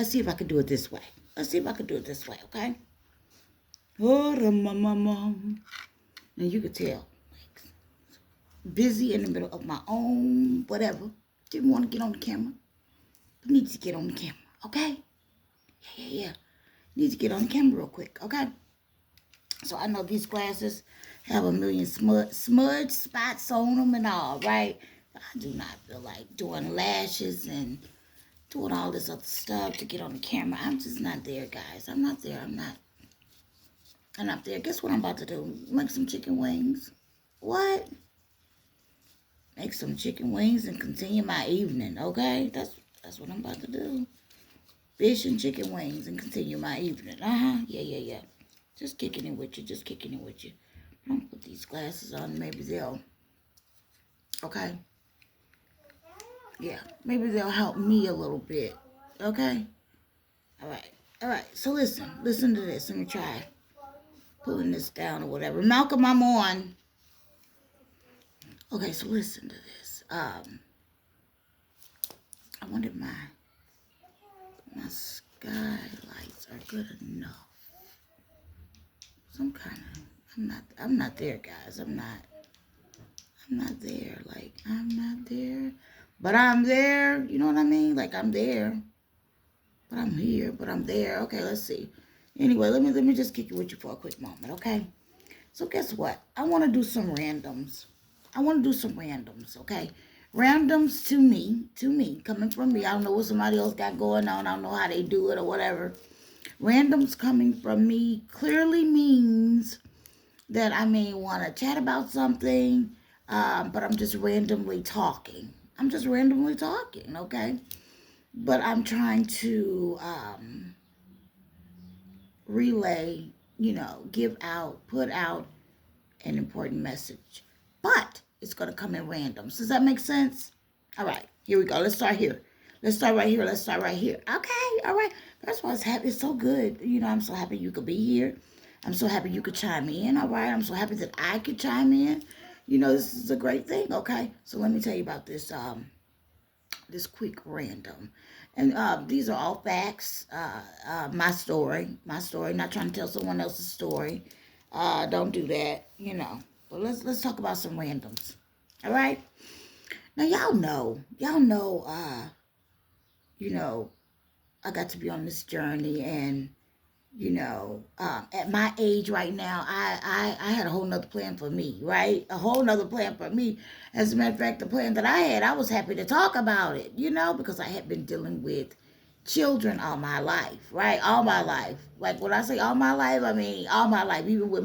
Let's see if I can do it this way. Let's see if I can do it this way, okay? Oh, and you could tell, like, busy in the middle of my own whatever. Didn't want to get on the camera. But need to get on the camera, okay? Yeah. Need to get on the camera real quick, okay? So I know these glasses have a million smudge spots on them and all, right? But I do not feel like doing lashes and doing all this other stuff to get on the camera. I'm just not there, guys. I'm not there. I'm not there. Guess what I'm about to do? Make some chicken wings. What? Make some chicken wings and continue my evening, okay? That's what I'm about to do. Fish and chicken wings and continue my evening. Yeah. Just kicking it with you. I'm gonna put these glasses on. Maybe they'll, okay? Yeah, maybe they'll help me a little bit, okay? All right. So listen to this. Let me try pulling this down or whatever. Malcolm, I'm on. Okay, so listen to this. I wonder if my skylights are good enough. I'm not there, guys. I'm not there. Like, I'm not there. But I'm there. You know what I mean? Like, I'm there. But I'm here. But I'm there. Okay, let's see. Anyway, let me just kick it with you for a quick moment, okay? So guess what? I want to do some randoms. Okay? Randoms to me, coming from me. I don't know what somebody else got going on. I don't know how they do it or whatever. Randoms coming from me clearly means that I may want to chat about something, but I'm just randomly talking. Okay? But I'm trying to relay, give out, put out an important message. But it's going to come in randoms. Does that make sense? All right, here we go. Let's start here. Let's start right here. Okay, all right. That's why it's so good. I'm so happy you could be here. I'm so happy you could chime in, all right? I'm so happy that I could chime in. This is a great thing, okay? So let me tell you about this quick random. And these are all facts. My story. Not trying to tell someone else's story. Don't do that, But let's talk about some randoms. All right? Now y'all know, I got to be on this journey, and at my age right now, I had a whole nother plan for me, right? A whole nother plan for me. As a matter of fact, the plan that I had, I was happy to talk about it, because I had been dealing with children all my life, right? All my life. Like when I say all my life, I mean all my life, even with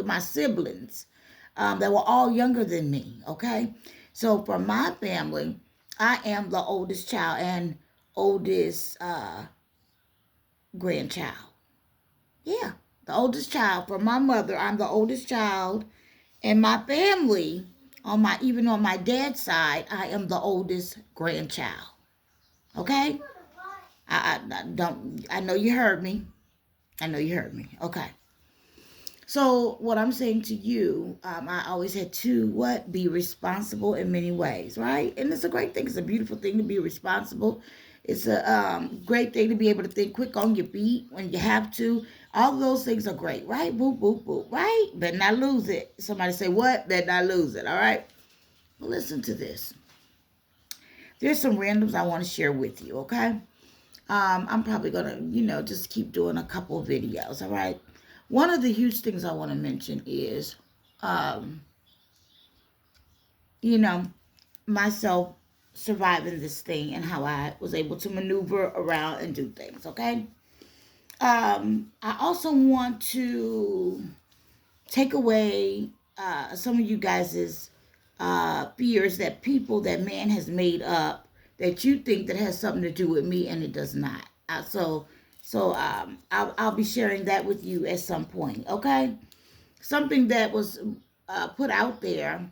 my siblings, that were all younger than me, okay? So for my family, I am the oldest child and oldest grandchild. Yeah, the oldest child. For my mother, I'm the oldest child. And my family, even on my dad's side, I am the oldest grandchild. Okay? I know you heard me. Okay. So what I'm saying to you, I always had to be responsible in many ways, right? And it's a great thing. It's a beautiful thing to be responsible. It's a great thing to be able to think quick on your feet when you have to. All those things are great, right? Boop, boop, boop, right? Better not lose it. Somebody say what? Better not lose it, all right? Well, listen to this. There's some randoms I want to share with you, okay? I'm probably going to, just keep doing a couple of videos, all right? One of the huge things I want to mention is, myself surviving this thing and how I was able to maneuver around and do things, okay? I also want to take away some of you guys' fears that man has made up that you think that has something to do with me, and it does not. I'll be sharing that with you at some point, okay? Something that was put out there,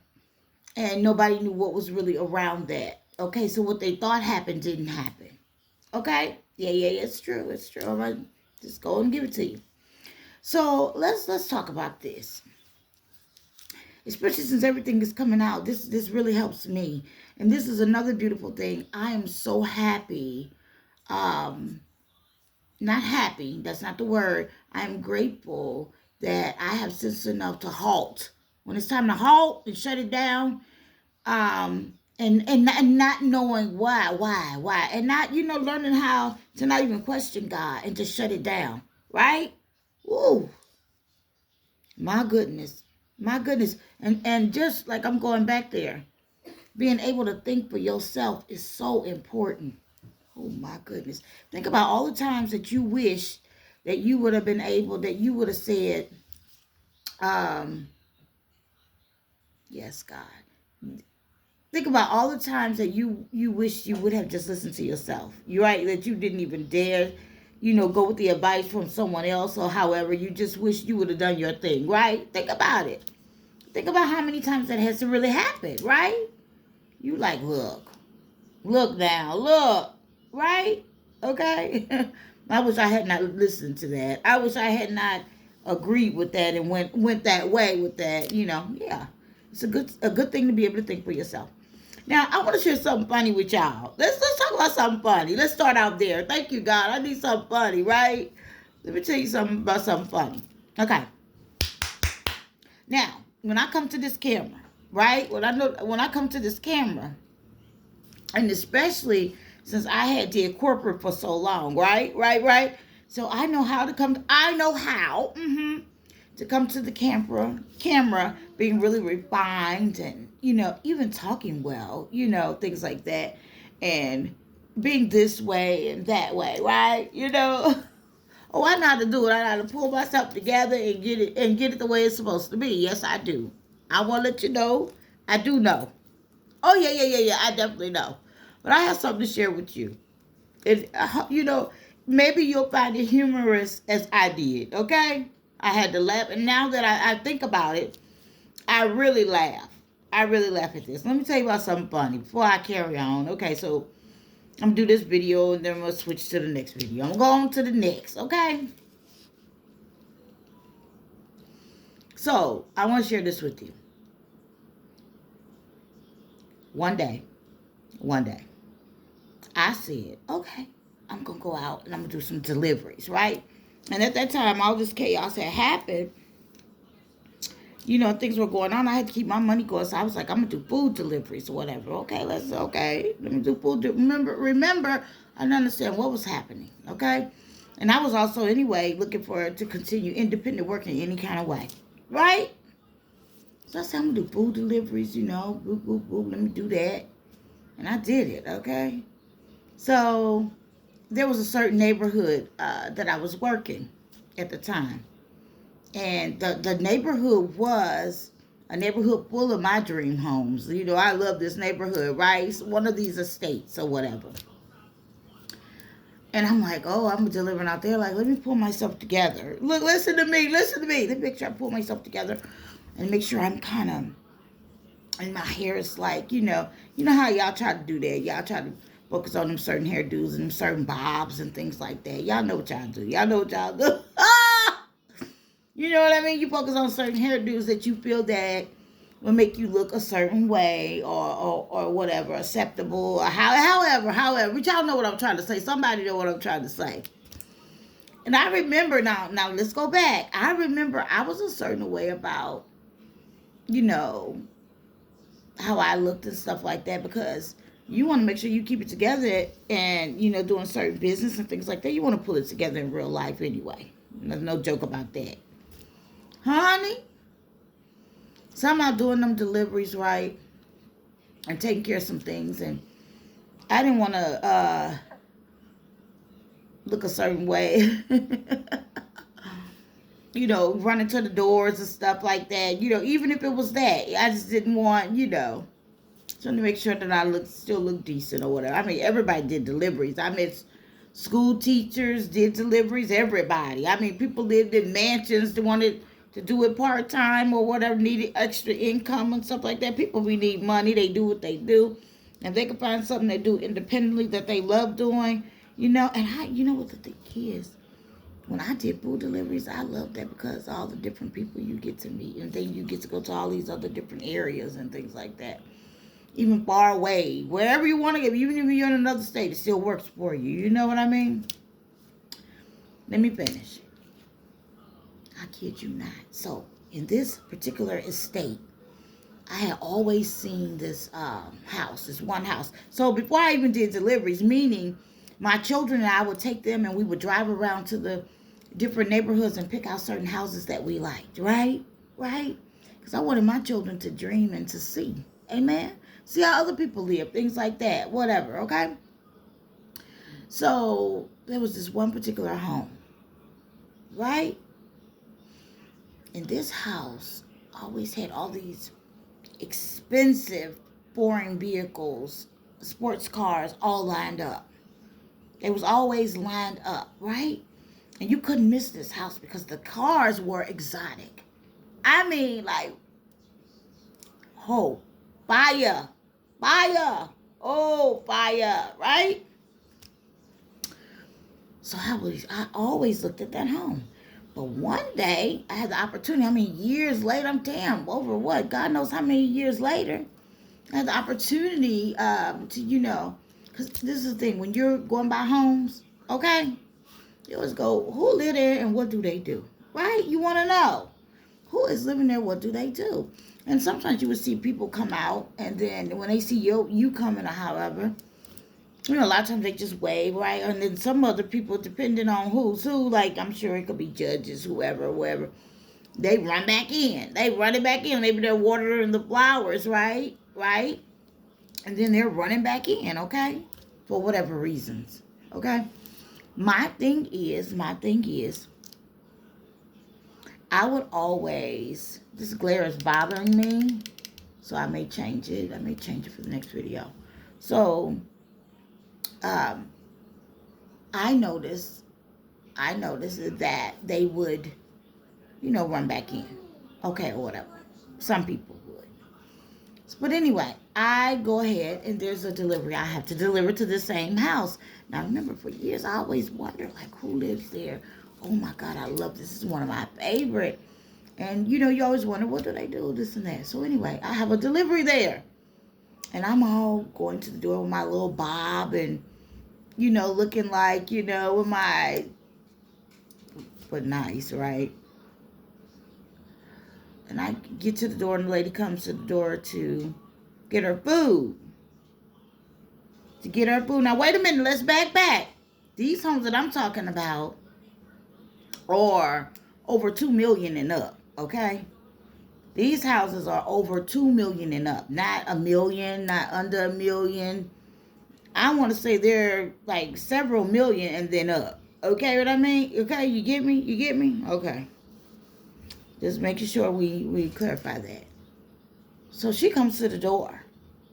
and nobody knew what was really around that. Okay, so what they thought happened didn't happen. Okay? Yeah, it's true. I'm gonna just go and give it to you. So let's talk about this. Especially since everything is coming out. This really helps me. And this is another beautiful thing. I am so happy not happy, that's not the word. I'm grateful that I have sense enough to halt. When it's time to halt and shut it down, and not knowing why, and not, learning how to not even question God and just shut it down, right? Ooh, my goodness, my goodness, and just like I'm going back there, being able to think for yourself is so important. Oh my goodness, think about all the times that you wish that you would have been able, that you would have said, um, yes, God. Think about all the times that you wish you would have just listened to yourself. You're right, that you didn't even dare, go with the advice from someone else, or however, you just wish you would have done your thing, right? Think about it. Think about how many times that has to really happen, right? You like, look now, look, right? Okay. I wish I had not listened to that. I wish I had not agreed with that and went that way with that. Yeah, it's a good thing to be able to think for yourself. Now, I want to share something funny with y'all. Let's talk about something funny. Let's start out there. Thank you, God. I need something funny, right? Let me tell you something about something funny. Okay. Now, when I come to this camera, right? When I come to this camera, and especially since I had did corporate for so long, right. So I know how to come. I know how to come to the camera, being really refined, and even talking well, things like that, and being this way and that way, right? Oh, I know how to do it. I know how to pull myself together and get it the way it's supposed to be. Yes, I do. I want to let you know. I do know. Oh, yeah. I definitely know. But I have something to share with you. Maybe you'll find it humorous as I did, okay? I had to laugh. And now that I think about it, I really laugh. I really laugh at this. Let me tell you about something funny before I carry on. Okay, so I'm going to do this video and then I'm going to switch to the next video. I'm going to go on to the next, okay? So, I want to share this with you. One day, I said, okay, I'm going to go out and I'm going to do some deliveries, right? And at that time, all this chaos had happened. Things were going on. I had to keep my money going. So I was like, I'm going to do food deliveries or whatever. Okay, let me do food. Remember, I didn't understand what was happening, okay? And I was also, anyway, looking for to continue independent work in any kind of way, right? So I said, I'm going to do food deliveries, boop, boop, boop, let me do that. And I did it, okay? So there was a certain neighborhood that I was working at the time. And the neighborhood was a neighborhood full of my dream homes. I love this neighborhood, right? It's one of these estates or whatever. And I'm like, oh, I'm delivering out there. Like, let me pull myself together. Look, listen to me. Let me make sure I pull myself together and make sure I'm kind of, and my hair is like, how y'all try to do that. Y'all try to focus on them certain hairdos and them certain bobs and things like that. Y'all know what y'all do. You know what I mean? You focus on certain hairdos that you feel that will make you look a certain way, or whatever, acceptable, or however. But y'all know what I'm trying to say. Somebody know what I'm trying to say. And I remember now let's go back. I remember I was a certain way about, how I looked and stuff like that, because you want to make sure you keep it together, and, doing certain business and things like that. You want to pull it together in real life anyway. There's no joke about that. Honey, so I'm out doing them deliveries, right, and taking care of some things, and I didn't want to look a certain way, running to the doors and stuff like that, even if it was that, I just didn't want, trying to make sure that I still look decent or whatever. I mean, everybody did deliveries. I mean, school teachers did deliveries, everybody. I mean, people lived in mansions that wanted to do it part-time or whatever, needed extra income and stuff like that. People, we need money. They do what they do. And they can find something they do independently that they love doing, and what the thing is, when I did food deliveries, I love that because all the different people you get to meet, and then you get to go to all these other different areas and things like that. Even far away, wherever you want to go, even if you're in another state, it still works for you. You know what I mean? Let me finish. I kid you not. So, in this particular estate, I had always seen this house, this one house. So before I even did deliveries, meaning my children and I would take them and we would drive around to the different neighborhoods and pick out certain houses that we liked, right? Right? Because I wanted my children to dream and to see. Amen? See how other people live, things like that, whatever, okay? So there was this one particular home, right? And this house always had all these expensive foreign vehicles, sports cars, all lined up. They was always lined up, right? And you couldn't miss this house because the cars were exotic. I mean, like, oh, fire, fire, oh, fire, right? So I always looked at that home. But one day, I had the opportunity, years later, over what? God knows how many years later, I had the opportunity to, because this is the thing, when you're going by homes, okay, you always go, who live there and what do they do, right? You want to know who is living there, what do they do? And sometimes you would see people come out, and then when they see you coming or however, a lot of times they just wave, right? And then some other people, depending on who's who, like I'm sure it could be judges, whoever, they run back in. They run it back in. Maybe they're watering the flowers, right? Right? And then they're running back in, okay? For whatever reasons, okay? My thing is, I would always, this glare is bothering me, so I may change it. For the next video. So, I noticed that they would, run back in. Okay, or whatever. Some people would. But anyway, I go ahead and there's a delivery. I have to deliver to the same house. Now, remember, for years, I always wondered, like, who lives there? Oh, my God, I love this. This is one of my favorite. And, you always wonder, what do they do, this and that? So anyway, I have a delivery there. And I'm all going to the door with my little bob and, looking like, with my, but nice, right? And I get to the door and the lady comes to the door to get her food. Now, wait a minute. Let's back. These homes that I'm talking about are over $2 million and up, okay? These houses are over $2 million and up. Not $1 million, not under $1 million. I want to say they're like several million and then up. Okay, what I mean? Okay, you get me? Okay. Just making sure we clarify that. So she comes to the door.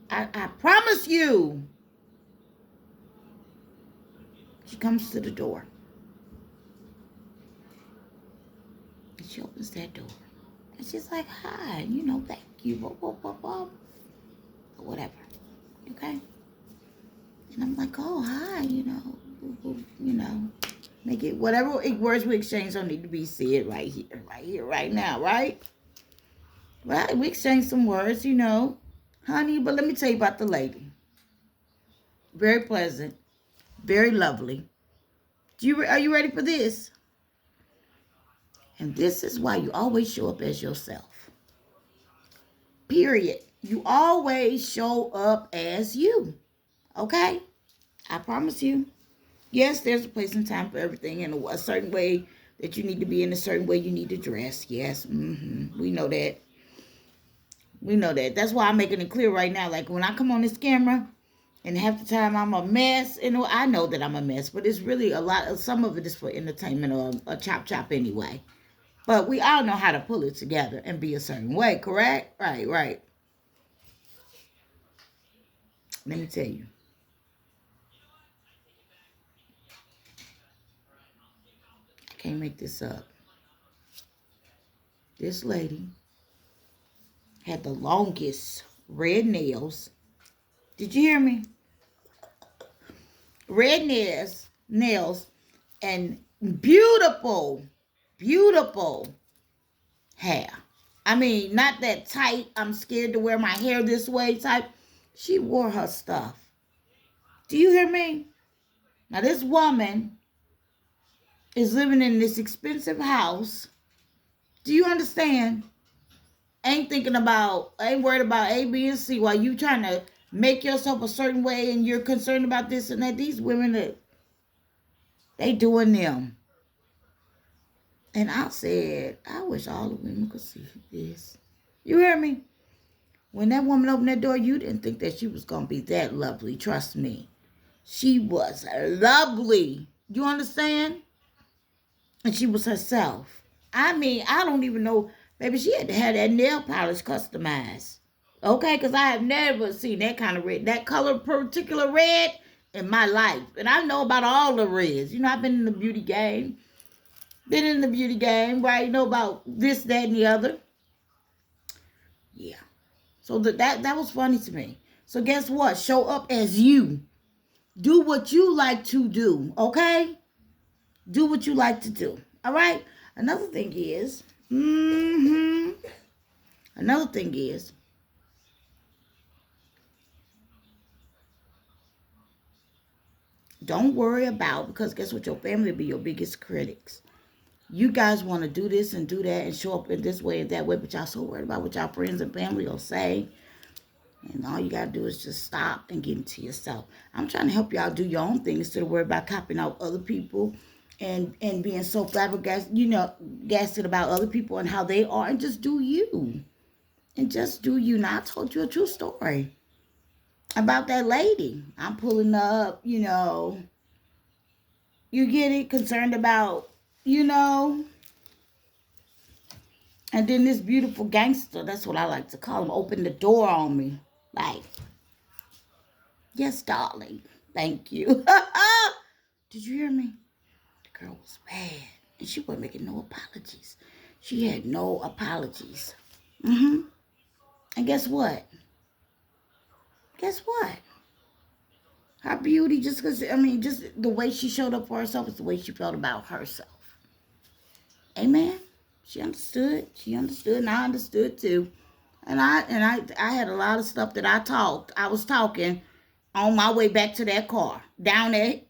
I promise you. She comes to the door. And she opens that door. And she's like, hi, thank you, blah, blah, blah, blah. Whatever. Okay? And I'm like, oh, hi, Make it, whatever words we exchange don't need to be said right here, right now, right? Right, we exchange some words, honey, but let me tell you about the lady. Very pleasant, very lovely. Are you ready for this? And this is why you always show up as yourself. Period. You always show up as you. Okay? I promise you. Yes, there's a place and time for everything, and a certain way that you need to be in, a certain way you need to dress. Yes, we know that. That's why I'm making it clear right now. Like when I come on this camera, and half the time I'm a mess, I know that I'm a mess, but it's really some of it is for entertainment or a chop anyway. But we all know how to pull it together and be a certain way, correct? Right. Let me tell you. I can't make this up. This lady had the longest red nails. Did you hear me? Red nails, and beautiful hair. Not that tight, I'm scared to wear my hair this way type. She wore her stuff. Do you hear me? Now this woman is living in this expensive house. Do you understand? Ain't worried about A, B, and C while you trying to make yourself a certain way and you're concerned about this and that. These women, they doing them. And I said, I wish all the women could see this. You hear me? When that woman opened that door, you didn't think that she was going to be that lovely. Trust me. She was lovely. You understand? And she was herself. I mean, I don't even know. Maybe she had to have that nail polish customized. Okay? Because I have never seen that kind of red, that color, particular red in my life. And I know about all the reds. You know, I've been in the beauty game. Right? You know about this, that, and the other. Yeah. So that was funny to me. So guess what? Show up as you. Do what you like to do. Okay? Do what you like to do. All right? Another thing is, don't worry about, because guess what? Your family will be your biggest critics. You guys want to do this and do that and show up in this way and that way, but y'all so worried about what y'all friends and family will say. And all you got to do is just stop and get into yourself. I'm trying to help y'all do your own thing instead of worry about copying out other people and being so gasted about other people and how they are, and just do you. And just do you. Now, I told you a true story about that lady. I'm pulling up, you get it, concerned about, and then this beautiful gangster, that's what I like to call him, opened the door on me. Like, yes, darling. Thank you. Did you hear me? The girl was mad. And she wasn't making no apologies. She had no apologies. And guess what? Her beauty, just the way she showed up for herself is the way she felt about herself. Amen? She understood, and I understood too. And I had a lot of stuff that I was talking on my way back to that car. Down there.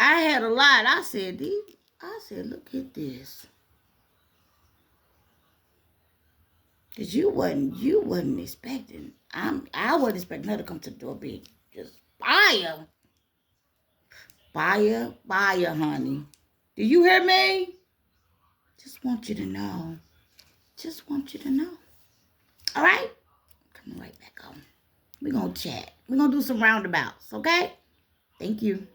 I had a lot. I said, look at this. Because you wasn't expecting. I wasn't expecting her to come to the door big. Just fire. Fire, honey. Do you hear me? Just want you to know. All right? Coming right back on. We're going to chat. We're going to do some roundabouts, okay? Thank you.